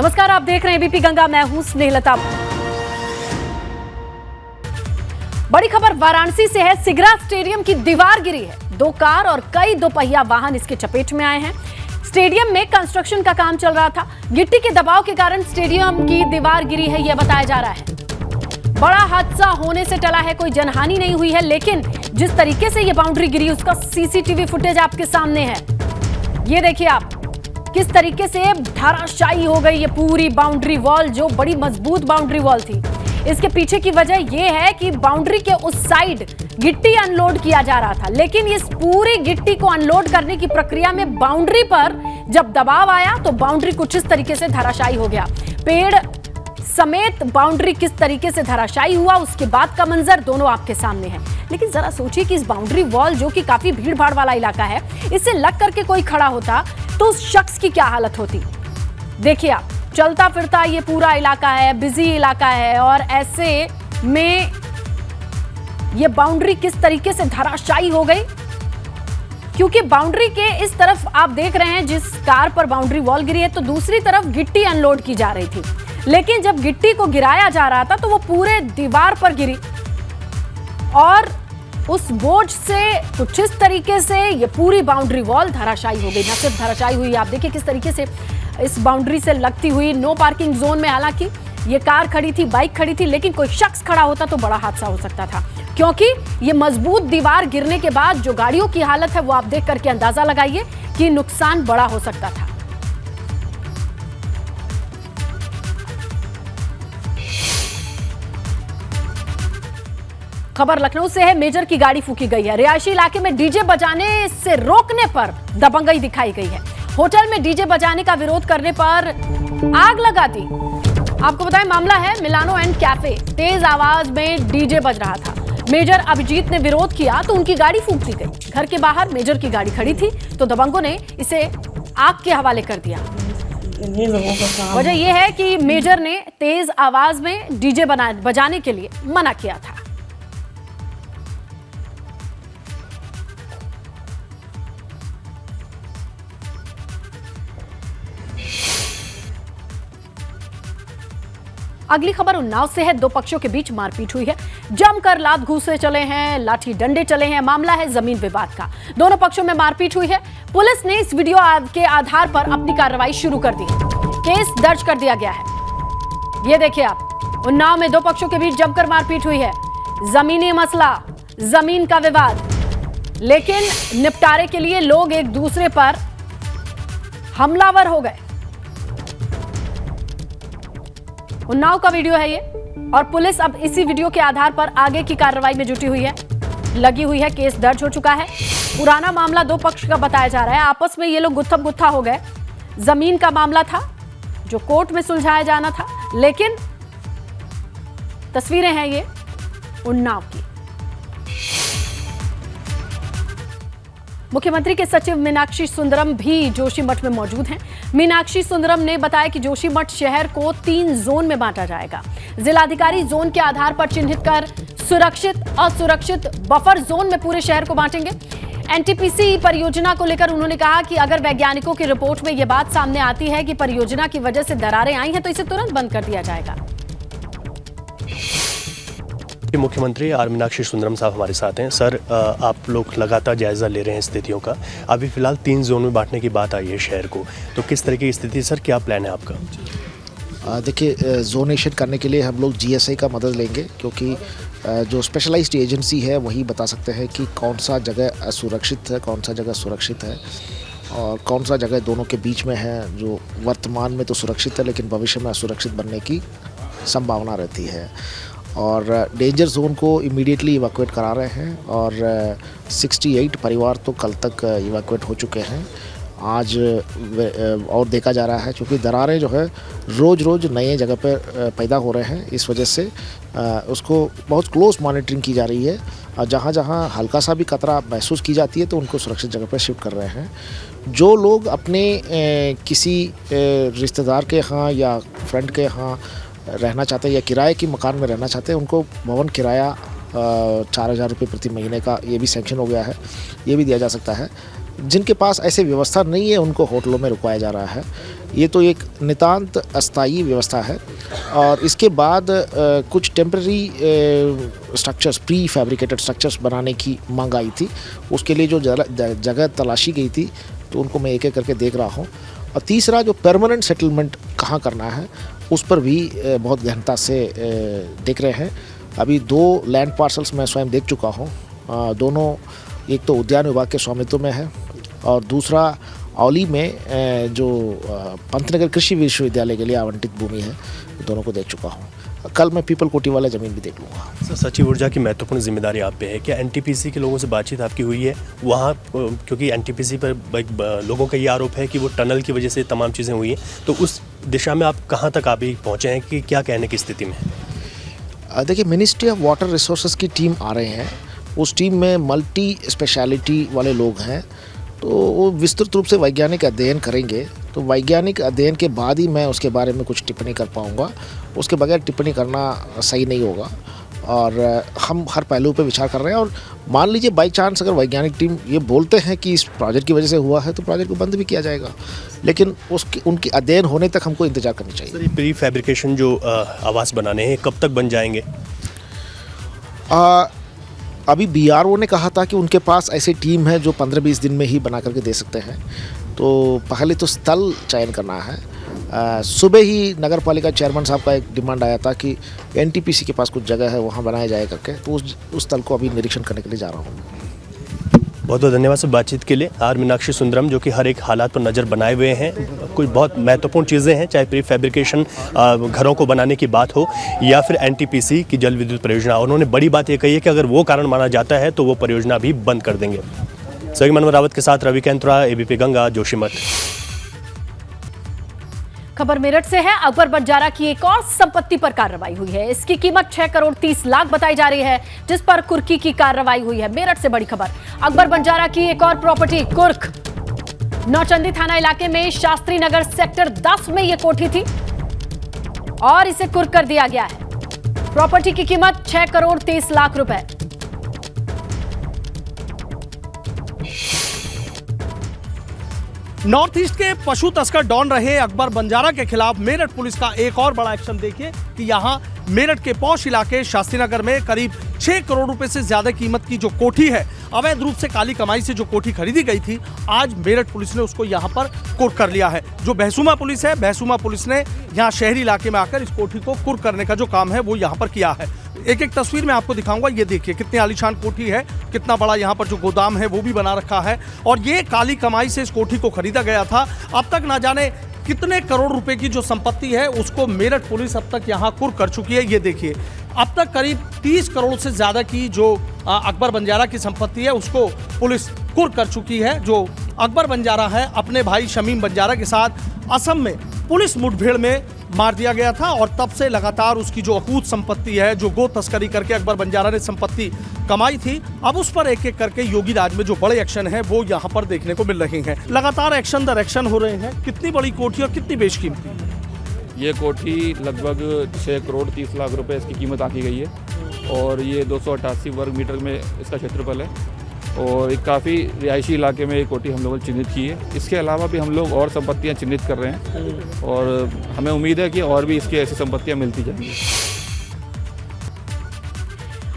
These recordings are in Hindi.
नमस्कार, आप देख रहे हैं एबीपी गंगा। मैं हूं स्नेहलता। बड़ी खबर वाराणसी से है। सिगरा स्टेडियम की दीवार गिरी है। 2 कार और कई दोपहिया वाहन इसके चपेट में आए हैं। स्टेडियम में कंस्ट्रक्शन का काम चल रहा था। गिट्टी के दबाव के कारण स्टेडियम की दीवार गिरी है, यह बताया जा रहा है। बड़ा हादसा होने से टला है, कोई जनहानि नहीं हुई है, लेकिन जिस तरीके से यह बाउंड्री गिरी उसका सीसीटीवी फुटेज आपके सामने है। ये देखिए आप, किस तरीके से धराशायी हो गई ये पूरी बाउंड्री वॉल, जो बड़ी मजबूत बाउंड्री वॉल थी। इसके पीछे की वजह यह है कि बाउंड्री के उस साइड गिट्टी अनलोड किया जा रहा था, लेकिन इस पूरी गिट्टी को अनलोड करने की प्रक्रिया में बाउंड्री पर जब दबाव आया तो बाउंड्री कुछ इस तरीके से धराशायी हो गया। पेड़ समेत बाउंड्री किस तरीके से धराशायी हुआ, उसके बाद का मंजर दोनों आपके सामने है। लेकिन जरा सोचिए कि इस बाउंड्री वॉल, जो कि काफी भीड़ भाड़ वाला इलाका है, इससे लग करके कोई खड़ा होता तो उस शख्स की क्या हालत होती। देखिए आप, चलता फिरता ये पूरा इलाका है, बिजी इलाका है, और ऐसे में ये बाउंड्री किस तरीके से धराशायी हो गई, क्योंकि बाउंड्री के इस तरफ आप देख रहे हैं जिस कार पर बाउंड्री वॉल गिरी है, तो दूसरी तरफ गिट्टी अनलोड की जा रही थी। लेकिन जब गिट्टी को गिराया जा रहा था तो वो पूरे दीवार पर गिरी और उस बोझ से कुछ इस तरीके से ये पूरी बाउंड्री वॉल धराशायी हो गई। न सिर्फ धराशायी हुई, आप देखिए किस तरीके से इस बाउंड्री से लगती हुई नो पार्किंग जोन में, हालांकि ये कार खड़ी थी, बाइक खड़ी थी, लेकिन कोई शख्स खड़ा होता तो बड़ा हादसा हो सकता था, क्योंकि ये मजबूत दीवार गिरने के बाद जो गाड़ियों की हालत है वो आप देख करके अंदाजा लगाइए कि नुकसान बड़ा हो सकता था। खबर लखनऊ से है। मेजर की गाड़ी फूकी गई है। रिहायशी इलाके में डीजे बजाने से रोकने पर दबंगई दिखाई गई है। होटल में डीजे बजाने का विरोध करने पर आग लगा दी। आपको बताएं, मामला है मिलानो एंड कैफे। तेज आवाज में डीजे बज रहा था। मेजर अभिजीत ने विरोध किया तो उनकी गाड़ी फूक दी गई। घर के बाहर मेजर की गाड़ी खड़ी थी तो दबंगों ने इसे आग के हवाले कर दिया। वजह यह है कि मेजर ने तेज आवाज में डीजे बजाने के लिए मना किया था। अगली खबर उन्नाव से है। 2 पक्षों के बीच मारपीट हुई है। जमकर लात घूसे चले हैं, लाठी डंडे चले हैं। मामला है जमीन विवाद का। दोनों पक्षों में मारपीट हुई है। पुलिस ने इस वीडियो के आधार पर अपनी कार्रवाई शुरू कर दी है। केस दर्ज कर दिया गया है। ये देखिए आप, उन्नाव में 2 पक्षों के बीच जमकर मारपीट हुई है। जमीनी मसला, जमीन का विवाद, लेकिन निपटारे के लिए लोग एक दूसरे पर हमलावर हो गए। उन्नाव का वीडियो है ये, और पुलिस अब इसी वीडियो के आधार पर आगे की कार्रवाई में जुटी हुई है, लगी हुई है। केस दर्ज हो चुका है। पुराना मामला 2 पक्ष का बताया जा रहा है। आपस में ये लोग गुत्थम गुत्था हो गए। जमीन का मामला था जो कोर्ट में सुलझाया जाना था, लेकिन तस्वीरें हैं ये उन्नाव की। मुख्यमंत्री के सचिव मीनाक्षी सुंदरम भी जोशीमठ में मौजूद हैं। मीनाक्षी सुंदरम ने बताया कि जोशीमठ शहर को 3 जोन में बांटा जाएगा। जिलाधिकारी जोन के आधार पर चिन्हित कर सुरक्षित, असुरक्षित, बफर जोन में पूरे शहर को बांटेंगे। एनटीपीसी परियोजना को लेकर उन्होंने कहा कि अगर वैज्ञानिकों की रिपोर्ट में यह बात सामने आती है कि परियोजना की वजह से दरारें आई हैं तो इसे तुरंत बंद कर दिया जाएगा। मुख्यमंत्री आर मीनाक्षी सुंदरम साहब हमारे साथ हैं। सर, आप लोग लगातार जायजा ले रहे हैं स्थितियों का। अभी फिलहाल 3 जोन में बांटने की बात आई है शहर को, तो किस तरह की स्थिति, सर क्या प्लान है आपका? देखिए, जोनेशन करने के लिए हम लोग जीएसआई का मदद लेंगे, क्योंकि जो स्पेशलाइज्ड एजेंसी है वही बता सकते हैं कि कौन सा जगह असुरक्षित है, कौन सा जगह सुरक्षित है, और कौन सा जगह दोनों के बीच में है, जो वर्तमान में तो सुरक्षित है लेकिन भविष्य में असुरक्षित बनने की संभावना रहती है। और डेंजर जोन को इमीडिएटली इवैक्यूएट करा रहे हैं, और 68 परिवार तो कल तक इवैक्यूएट हो चुके हैं। आज और देखा जा रहा है, क्योंकि दरारें जो है रोज़ रोज़ नए जगह पर पैदा हो रहे हैं, इस वजह से उसको बहुत क्लोज मॉनिटरिंग की जा रही है, और जहाँ जहाँ हल्का सा भी खतरा महसूस की जाती है तो उनको सुरक्षित जगह पर शिफ्ट कर रहे हैं। जो लोग अपने किसी रिश्तेदार के यहाँ या फ्रेंड के यहाँ रहना चाहते हैं या किराए की मकान में रहना चाहते हैं, उनको भवन किराया 4,000 रुपये प्रति महीने का ये भी सैंक्शन हो गया है, ये भी दिया जा सकता है। जिनके पास ऐसे व्यवस्था नहीं है उनको होटलों में रुकवाया जा रहा है। ये तो एक नितांत अस्थायी व्यवस्था है। और इसके बाद कुछ temporary structures, pre fabricated structures बनाने की मांग आई थी। उसके लिए जो जगह तलाशी गई थी तो उनको मैं एक एक करके देख रहा हूँ। और तीसरा, जो परमानेंट सेटलमेंट कहाँ करना है उस पर भी बहुत गहनता से देख रहे हैं। अभी 2 लैंड पार्सल्स मैं स्वयं देख चुका हूँ। दोनों, एक तो उद्यान विभाग के स्वामित्व में है और दूसरा औली में जो पंतनगर कृषि विश्वविद्यालय के लिए आवंटित भूमि है, दोनों को देख चुका हूँ। कल मैं पीपल कोटी वाला ज़मीन भी देख लूँगा। सर, सचिव ऊर्जा की महत्वपूर्ण जिम्मेदारी आप पे है। क्या एनटीपीसी के लोगों से बातचीत आपकी हुई है वहाँ, क्योंकि एनटीपीसी पर लोगों का ये आरोप है कि वो टनल की वजह से तमाम चीज़ें हुई हैं, तो उस दिशा में आप कहाँ तक अभी पहुँचे हैं कि क्या कहने की स्थिति में? देखिए, मिनिस्ट्री ऑफ वाटर रिसोर्सेज की टीम आ रहे हैं। उस टीम में मल्टी स्पेशलिटी वाले लोग हैं, तो वो विस्तृत रूप से वैज्ञानिक अध्ययन करेंगे। तो वैज्ञानिक अध्ययन के बाद ही मैं उसके बारे में कुछ टिप्पणी कर पाऊँगा। उसके बगैर टिप्पणी करना सही नहीं होगा। और हम हर पहलू पे विचार कर रहे हैं। और मान लीजिए बाई चांस अगर वैज्ञानिक टीम ये बोलते हैं कि इस प्रोजेक्ट की वजह से हुआ है तो प्रोजेक्ट को बंद भी किया जाएगा, लेकिन उनकी अध्ययन होने तक हमको इंतजार करना चाहिए। सर, ये प्री फैब्रिकेशन जो आवास बनाने हैं कब तक बन जाएंगे? अभी BRO ने कहा था कि उनके पास ऐसी टीम है जो 15-20 दिन में ही बना करके दे सकते हैं। तो पहले तो स्थल चयन करना है। सुबह ही नगर पालिका चेयरमैन साहब का एक डिमांड आया था कि एनटीपीसी के पास कुछ जगह है वहाँ बनाया जाए करके, तो उस स्थल को अभी निरीक्षण करने के लिए जा रहा हूँ। बहुत बहुत धन्यवाद सर बातचीत के लिए। आर मीनाक्षी सुंदरम, जो कि हर एक हालात पर नज़र बनाए हुए हैं। कुछ बहुत महत्वपूर्ण चीज़ें हैं, चाहे प्री फैब्रिकेशन घरों को बनाने की बात हो या फिर एनटीपीसी की जल विद्युत परियोजना। उन्होंने बड़ी बात ये कही है कि अगर वो कारण माना जाता है तो वो परियोजना भी बंद कर देंगे। सही मनोहर रावत के साथ रवि कैंत्रा, ABP गंगा, जोशीमठ। खबर मेरठ से है। अकबर बंजारा की एक और संपत्ति पर कार्रवाई हुई है। इसकी कीमत 6 करोड़ 30 लाख बताई जा रही है, जिस पर कुर्की की कार्रवाई हुई है। मेरठ से बड़ी खबर, अकबर बंजारा की एक और प्रॉपर्टी कुर्क नौचंदी थाना इलाके में शास्त्री नगर सेक्टर 10 में यह कोठी थी और इसे कुर्क कर दिया गया है। प्रॉपर्टी की कीमत 6 करोड़ 30 लाख रुपए। नॉर्थ ईस्ट के पशु तस्कर डॉन रहे अकबर बंजारा के खिलाफ मेरठ पुलिस का एक और बड़ा एक्शन। देखिए कि यहाँ मेरठ के पौष इलाके शास्त्री नगर में करीब 6 करोड़ रुपए से ज्यादा कीमत की जो कोठी है, अवैध रूप से काली कमाई से जो कोठी खरीदी गई थी, आज मेरठ पुलिस ने उसको यहाँ पर कुर्क कर लिया है। जो बहसुमा पुलिस है, बहसुमा पुलिस ने यहाँ शहरी इलाके में आकर इस कोठी को कुर्क करने का जो काम है वो यहाँ पर किया है। एक एक तस्वीर मैं आपको दिखाऊंगा। ये देखिए कितनी आलीशान कोठी है, कितना बड़ा यहाँ पर जो गोदाम है वो भी बना रखा है। और ये काली कमाई से इस कोठी को खरीदा गया था। अब तक ना जाने कितने करोड़ रुपए की जो संपत्ति है उसको मेरठ पुलिस अब तक यहाँ कुर्क कर चुकी है। ये देखिए, अब तक करीब 30 करोड़ से ज्यादा की जो अकबर बंजारा की संपत्ति है उसको पुलिस कुर्क कर चुकी है। जो अकबर बंजारा है, अपने भाई शमीम बंजारा के साथ असम में पुलिस मुठभेड़ में मार दिया गया था और तब से लगातार उसकी जो अकूत संपत्ति है, जो गो तस्करी करके अकबर बंजारा ने संपत्ति कमाई थी, अब उस पर एक एक करके योगी राज में जो बड़े एक्शन है वो यहाँ पर देखने को मिल रहे हैं। लगातार एक्शन दर एक्शन हो रहे हैं। कितनी बड़ी कोठी और कितनी बेशकीमती? ये कोठी लगभग 6 करोड़ 30 लाख रुपए इसकी कीमत आंकी गई है और ये 288 वर्ग मीटर में इसका क्षेत्रफल है और एक काफ़ी रिहायशी इलाके में ये कोठी हम लोगों ने चिन्हित की है। इसके अलावा भी हम लोग और संपत्तियां चिन्हित कर रहे हैं और हमें उम्मीद है कि और भी इसकी ऐसी संपत्तियां मिलती जाएंगी।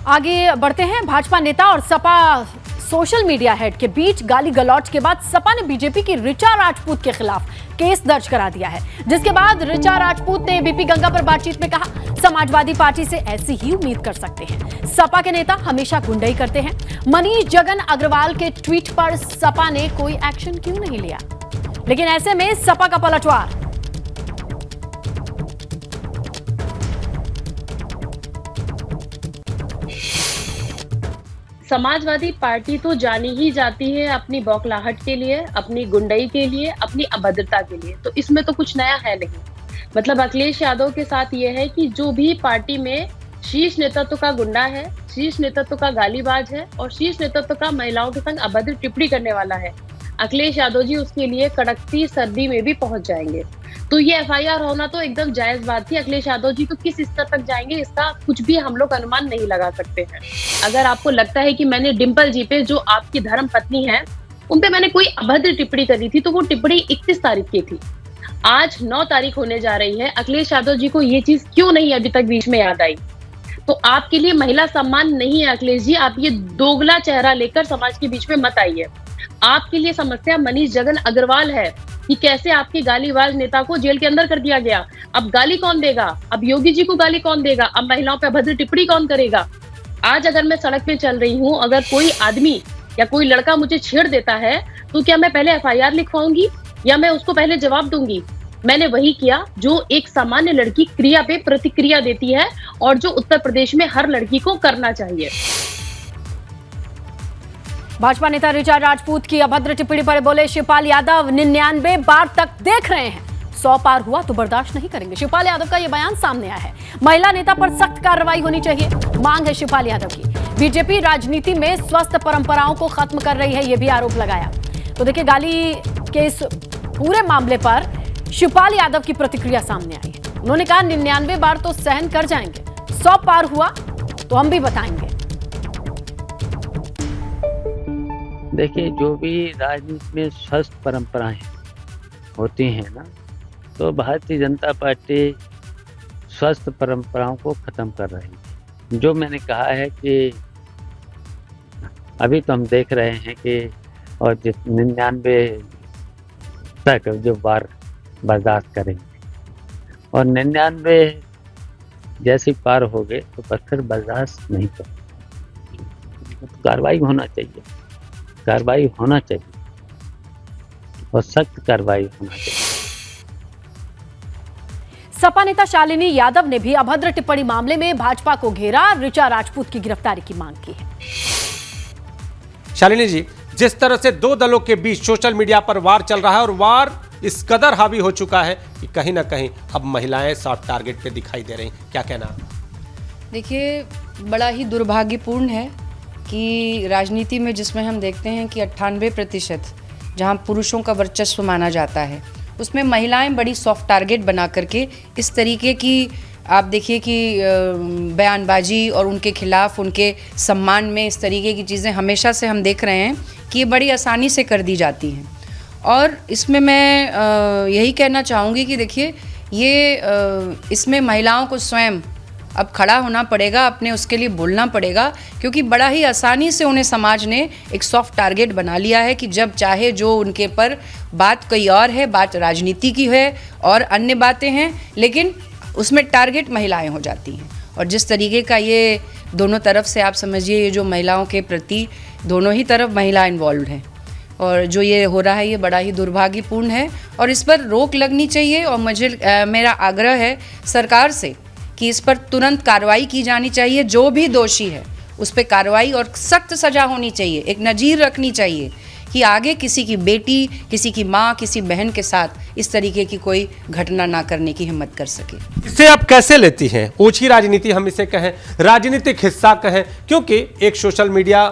आगे बढ़ते हैं। भाजपा नेता और सपा सोशल मीडिया हेड के बीच गाली गलौज के बाद सपा ने बीजेपी की ऋचा राजपूत के खिलाफ केस दर्ज करा दिया है, जिसके बाद ऋचा राजपूत ने ABP गंगा पर बातचीत में कहा, समाजवादी पार्टी से ऐसी ही उम्मीद कर सकते हैं। सपा के नेता हमेशा गुंडई करते हैं। मनीष जगन अग्रवाल के ट्वीट पर सपा ने कोई एक्शन क्यों नहीं लिया? लेकिन ऐसे में सपा का पलटवार। समाजवादी पार्टी तो जानी ही जाती है अपनी बौखलाहट के लिए, अपनी गुंडई के लिए, अपनी अभद्रता के लिए। तो इसमें तो कुछ नया है नहीं। मतलब अखिलेश यादव के साथ ये है कि जो भी पार्टी में शीर्ष नेतृत्व का गुंडा है, शीर्ष नेतृत्व का गालीबाज है और शीर्ष नेतृत्व का महिलाओं के संग अभद्र टिप्पणी करने वाला है, अखिलेश यादव जी उसके लिए कड़कती सर्दी में भी पहुंच जाएंगे। तो ये FIR होना तो एकदम जायज बात थी। अखिलेश यादव जी तो किस स्तर तक जाएंगे इसका कुछ भी हम लोग अनुमान नहीं लगा सकते हैं। अगर आपको लगता है कि मैंने डिम्पल जी पे, जो आपकी धर्म पत्नी है, उन पे मैंने कोई अभद्र टिप्पणी करी थी तो वो टिप्पणी 31 तारीख की थी। आज 9 तारीख होने जा रही है, अखिलेश यादव जी को ये चीज क्यों नहीं अभी तक बीच में याद आई? तो आपके लिए महिला सम्मान नहीं है अखिलेश जी, आप ये दोगला चेहरा लेकर समाज के बीच में मत आइए। आपके लिए समस्या मनीष जगन अग्रवाल है कि कैसे आपके गालीबाज नेता को जेल के अंदर कर दिया गया। अब गाली कौन देगा? अब योगी जी को गाली कौन देगा? अब महिलाओं पे अभद्र टिप्पणी कौन करेगा? आज अगर मैं सड़क पे चल रही हूँ, अगर कोई आदमी या कोई लड़का मुझे छेड़ देता है तो क्या मैं पहले FIR लिखवाऊंगी या मैं उसको पहले जवाब दूंगी? मैंने वही किया जो एक सामान्य लड़की क्रिया पे प्रतिक्रिया देती है और जो उत्तर प्रदेश में हर लड़की को करना चाहिए। भाजपा नेता ऋचा राजपूत की अभद्र टिप्पणी पर बोले शिवपाल यादव 99 बार तक देख रहे हैं, 100 पार हुआ तो बर्दाश्त नहीं करेंगे। शिवपाल यादव का यह बयान सामने आया है। महिला नेता पर सख्त कार्रवाई होनी चाहिए, मांग है शिवपाल यादव की। बीजेपी राजनीति में स्वस्थ परंपराओं को खत्म कर रही है, यह भी आरोप लगाया। तो देखिए, गाली के इस पूरे मामले पर शिवपाल यादव की प्रतिक्रिया सामने आई है। उन्होंने कहा 99 बार तो सहन कर जाएंगे, 100 पार हुआ तो हम भी बताएंगे। देखिए, जो भी राजनीति में स्वस्थ परंपराएं होती हैं ना, तो भारतीय जनता पार्टी स्वस्थ परंपराओं को खत्म कर रही है। जो मैंने कहा है कि अभी तो हम देख रहे हैं कि और जिस 99 तक जो बार बर्दाश्त करेंगे और 99 जैसी पार हो गए तो पत्थर बर्दाश्त नहीं करेंगे। तो कार्रवाई होना चाहिए, कार्रवाई होना चाहिए और सख्त कार्रवाई होना चाहिए। सपा नेता शालिनी यादव ने भी अभद्र टिप्पणी मामले में भाजपा को घेरा, ऋचा राजपूत की गिरफ्तारी की मांग की है। शालिनी जी, जिस तरह से दो दलों के बीच सोशल मीडिया पर वार चल रहा है और वार इस कदर हावी हो चुका है कि कहीं ना कहीं अब महिलाएं सॉफ्ट टारगेट पे दिखाई दे रही, क्या कहना? देखिए, बड़ा ही दुर्भाग्यपूर्ण है कि राजनीति में जिसमें हम देखते हैं कि 98% जहां पुरुषों का वर्चस्व माना जाता है, उसमें महिलाएं बड़ी सॉफ्ट टारगेट बना करके इस तरीके की आप देखिए कि बयानबाजी और उनके खिलाफ, उनके सम्मान में इस तरीके की चीज़ें हमेशा से हम देख रहे हैं कि ये बड़ी आसानी से कर दी जाती हैं। और इसमें मैं यही कहना चाहूँगी कि देखिए, ये इसमें महिलाओं को स्वयं अब खड़ा होना पड़ेगा, अपने उसके लिए बोलना पड़ेगा, क्योंकि बड़ा ही आसानी से उन्हें समाज ने एक सॉफ्ट टारगेट बना लिया है कि जब चाहे जो उनके पर बात कोई और है, बात राजनीति की है और अन्य बातें हैं, लेकिन उसमें टारगेट महिलाएं हो जाती हैं। और जिस तरीके का ये दोनों तरफ से आप समझिए, ये जो महिलाओं के प्रति दोनों ही तरफ महिला इन्वॉल्व हैं और जो ये हो रहा है ये बड़ा ही दुर्भाग्यपूर्ण है और इस पर रोक लगनी चाहिए। और मुझे मेरा आग्रह है सरकार से कि इस पर तुरंत कार्रवाई की जानी चाहिए। जो भी दोषी है उस पर कार्रवाई और सख्त सज़ा होनी चाहिए। एक नज़ीर रखनी चाहिए कि आगे किसी की बेटी, किसी की माँ, किसी बहन के साथ इस तरीके की कोई घटना ना करने की हिम्मत कर सके। इसे आप कैसे लेती हैं? ऊंची राजनीति हम इसे कहें, राजनीतिक हिस्सा कहें, क्योंकि एक सोशल मीडिया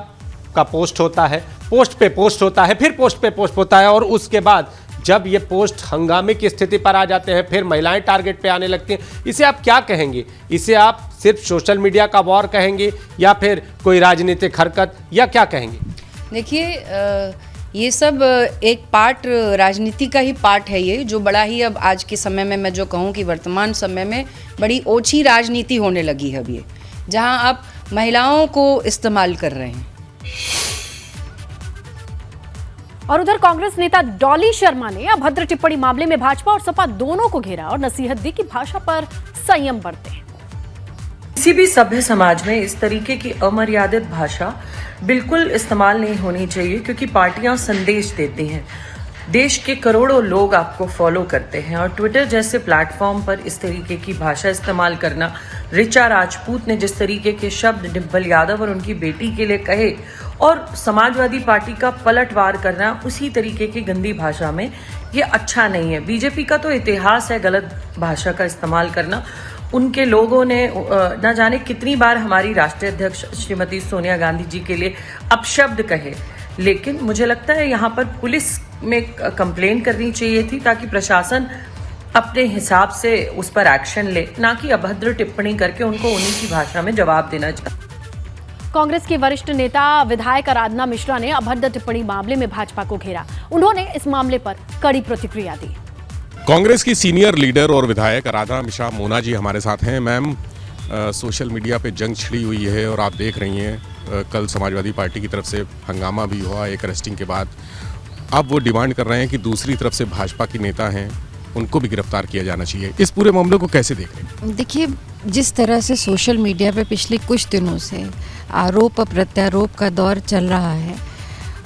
का पोस्ट होता है, पोस्ट पे पोस्ट होता है, फिर पोस्ट पे पोस्ट होता है और उसके बाद जब ये पोस्ट हंगामे की स्थिति पर आ जाते हैं, फिर महिलाएं टारगेट पे आने लगती हैं। इसे आप क्या कहेंगे? इसे आप सिर्फ सोशल मीडिया का वॉर कहेंगे या फिर कोई राजनीतिक हरकत, या क्या कहेंगे? देखिए, ये सब एक पार्ट राजनीति का ही पार्ट है ये, जो बड़ा ही अब आज के समय में मैं जो कहूँ कि वर्तमान समय में बड़ी ओछी राजनीति होने लगी है अब ये, जहाँ आप महिलाओं को इस्तेमाल कर रहे हैं। और उधर कांग्रेस नेता डॉली शर्मा ने अभद्र टिप्पणी मामले में भाजपा और सपा दोनों को घेरा और नसीहत दी कि भाषा पर संयम बरतें। किसी भी सभ्य समाज में इस तरीके की अमर्यादित भाषा बिल्कुल इस्तेमाल नहीं होनी चाहिए, क्योंकि पार्टियां संदेश देती हैं। देश के करोड़ों लोग आपको फॉलो करते हैं और ट्विटर जैसे प्लेटफॉर्म पर इस तरीके की भाषा इस्तेमाल करना, ऋचा राजपूत ने जिस तरीके के शब्द डिम्पल यादव और उनकी बेटी के लिए कहे और समाजवादी पार्टी का पलटवार करना उसी तरीके की गंदी भाषा में, ये अच्छा नहीं है। बीजेपी का तो इतिहास है गलत भाषा का इस्तेमाल करना। उनके लोगों ने न जाने कितनी बार हमारी राष्ट्रीय अध्यक्ष श्रीमती सोनिया गांधी जी के लिए अपशब्द कहे, लेकिन मुझे लगता है यहाँ पर पुलिस में कंप्लेन करनी चाहिए थी ताकि प्रशासन अपने हिसाब से उस पर एक्शन ले, ना कि अभद्र टिप्पणी करके उनको उन्हीं की भाषा में जवाब देना चाहिए। कांग्रेस की वरिष्ठ नेता विधायक आराधना मिश्रा ने अभद्र टिप्पणी मामले में भाजपा को घेरा। उन्होंने इस मामले पर कड़ी प्रतिक्रिया दी। कांग्रेस की सीनियर लीडर और विधायक आराधना मिश्रा मोना जी हमारे साथ हैं। मैम, सोशल मीडिया पे जंग छिड़ी हुई है और आप देख रही हैं कल समाजवादी पार्टी की तरफ से हंगामा भी हुआ एक अरेस्टिंग के बाद। अब वो डिमांड कर रहे हैं कि दूसरी तरफ से भाजपा के नेता हैं उनको भी गिरफ्तार किया जाना चाहिए। इस पूरे मामले को कैसे देख रहे हैं? देखिए, जिस तरह से सोशल मीडिया पे पिछले कुछ दिनों से आरोप प्रत्यारोप का दौर चल रहा है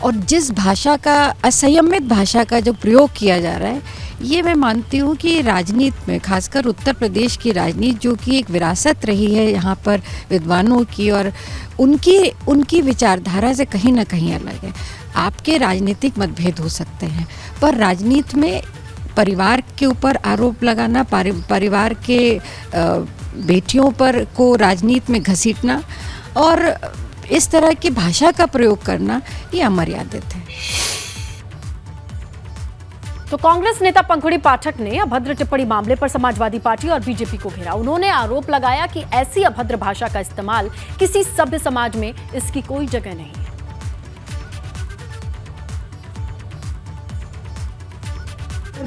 और जिस भाषा का, असंयमित भाषा का जो प्रयोग किया जा रहा है, ये मैं मानती हूँ कि राजनीति में, खासकर उत्तर प्रदेश की राजनीति जो कि एक विरासत रही है यहाँ पर विद्वानों की और उनकी विचारधारा से कहीं ना कहीं अलग है। आपके राजनीतिक मतभेद हो सकते हैं, पर राजनीति में परिवार के ऊपर आरोप लगाना, परिवार के बेटियों पर को राजनीति में घसीटना और इस तरह की भाषा का प्रयोग करना, ये अमर्यादित है। तो कांग्रेस नेता पंकुड़ी पाठक ने अभद्र टिप्पणी मामले पर समाजवादी पार्टी और बीजेपी को घेरा। उन्होंने आरोप लगाया कि ऐसी अभद्र भाषा का इस्तेमाल किसी सभ्य समाज में इसकी कोई जगह नहीं है।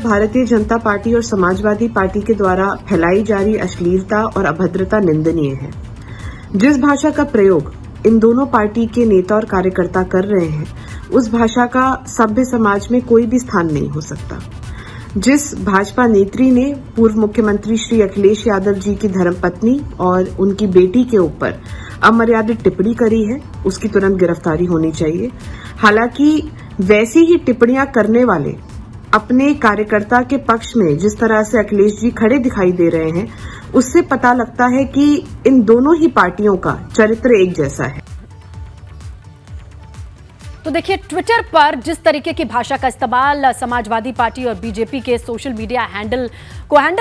भारतीय जनता पार्टी और समाजवादी पार्टी के द्वारा फैलाई जा रही अश्लीलता और अभद्रता निंदनीय है। जिस भाषा का प्रयोग इन दोनों पार्टी के नेता और कार्यकर्ता कर रहे हैं, उस भाषा का सभ्य समाज में कोई भी स्थान नहीं हो सकता। जिस भाजपा नेत्री ने पूर्व मुख्यमंत्री श्री अखिलेश यादव जी की धर्मपत्नी और उनकी बेटी के ऊपर अमर्यादित टिप्पणी करी है, उसकी तुरंत गिरफ्तारी होनी चाहिए। हालांकि वैसी ही टिप्पणियां करने वाले अपने कार्यकर्ता के पक्ष में जिस तरह से अखिलेश जी खड़े दिखाई दे रहे हैं, उससे पता लगता है कि इन दोनों ही पार्टियों का चरित्र एक जैसा है। तो देखिए, ट्विटर पर जिस तरीके की भाषा का इस्तेमाल समाजवादी पार्टी और बीजेपी के सोशल मीडिया हैंडल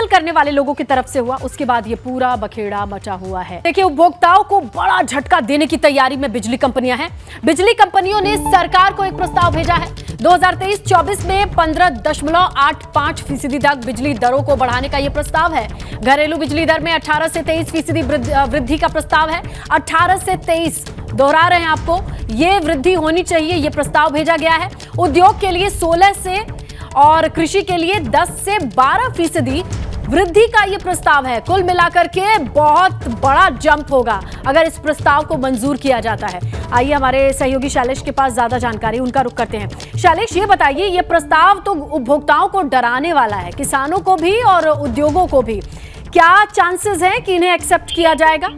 करने वाले लोगों की तरफ से हुआ, उसके बाद ये पूरा बखेड़ा मचा हुआ है। देखिए, उपभोक्ताओं को बड़ा झटका देने की तैयारी में बिजली कंपनियां हैं। बिजली कंपनियों ने सरकार को एक प्रस्ताव भेजा है। 2023-24 में 15.85% तक बिजली दरों को बढ़ाने का यह प्रस्ताव है। घरेलू बिजली दर में 18 से 23% वृद्धि का प्रस्ताव है। 18 से 23, दोहरा रहे हैं आपको, ये वृद्धि होनी चाहिए, ये प्रस्ताव भेजा गया है। उद्योग के लिए 16 से और कृषि के लिए 10 से 12% वृद्धि का ये प्रस्ताव है। कुल मिलाकर के बहुत बड़ा जंप होगा अगर इस प्रस्ताव को मंजूर किया जाता है। आइए हमारे सहयोगी शैलेश के पास ज्यादा जानकारी, उनका रुख करते हैं। शैलेश, ये बताइए, ये प्रस्ताव तो उपभोक्ताओं को डराने वाला है, किसानों को भी और उद्योगों को भी। क्या चांसेस है कि इन्हें एक्सेप्ट किया जाएगा?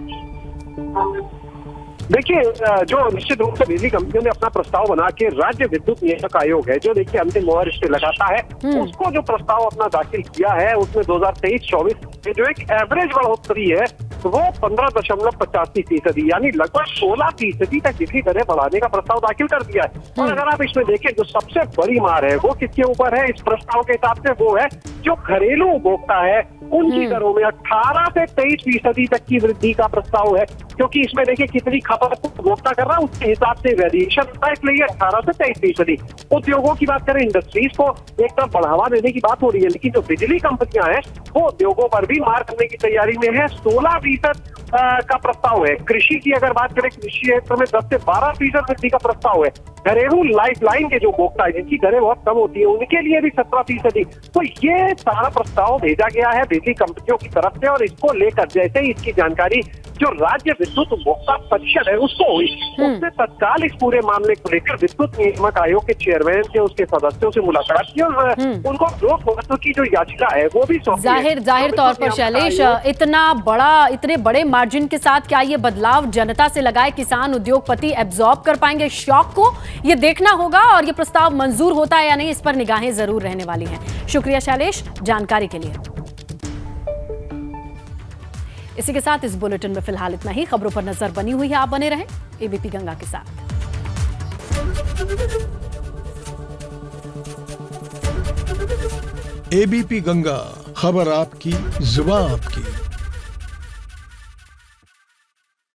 देखिए, जो निश्चित रूप से बिजली कंपनियों ने अपना प्रस्ताव बना के राज्य विद्युत नियामक आयोग है, जो देखिए अंतिम मोहर इस पे लगाता है, उसको जो प्रस्ताव अपना दाखिल किया है, उसमें 2023-24 में जो एक एवरेज बढ़ोतरी है वो 15.85% यानी लगभग 16% तक बिजली दरें बढ़ाने का प्रस्ताव दाखिल कर दिया है। और अगर आप इसमें देखें, जो सबसे बड़ी मार है वो किसके ऊपर है इस प्रस्ताव के हिसाब से? वो है जो घरेलू उपभोक्ता है, उनकी दरों में 18 से 23% तक की वृद्धि का प्रस्ताव है। क्योंकि इसमें देखिए कितनी खपत उपभोक्ता कर रहा है, उसके हिसाब से वेरिएशन होता है, इसलिए 18 से 23%। उद्योगों की बात करें, इंडस्ट्रीज को एक तरफ बढ़ावा देने की बात हो रही है, लेकिन जो बिजली कंपनियां हैं वो उद्योगों पर भी मार करने की तैयारी में है। 16% का प्रस्ताव है। कृषि की अगर बात करें, कृषि क्षेत्र में 10 से 12% वृद्धि का प्रस्ताव है। घरेलू लाइफलाइन के जो उपभोक्ता है, जिनकी दरें बहुत कम होती है, उनके लिए भी 17%। तो ये सारा प्रस्ताव भेजा गया है बिजली कंपनियों की तरफ से, और इसको लेकर जैसे ही इसकी जानकारी जो राज्य विद्युत उपभोक्ता परिषद है उसको हुई, उसने तत्काल इस पूरे मामले को लेकर विद्युत नियामक आयोग के चेयरमैन से, उसके सदस्यों से मुलाकात की और उनको विरोध महत्व की जो याचिका है वो भी सौंपी। जाहिर तौर पर शैलेश, इतने बड़े मार्जिन के साथ क्या ये बदलाव जनता से लगाए किसान उद्योगपति एब्जॉर्ब कर पाएंगे शॉक को? ये देखना होगा, और ये प्रस्ताव मंजूर होता है या नहीं, इस पर निगाहें जरूर रहने वाली हैं। शुक्रिया शैलेश जानकारी के लिए। इसी के साथ इस बुलेटिन में फिलहाल इतना ही। खबरों पर नजर बनी हुई है, आप बने रहें एबीपी गंगा के साथ। एबीपी गंगा, खबर आपकी, जुबान आपकी।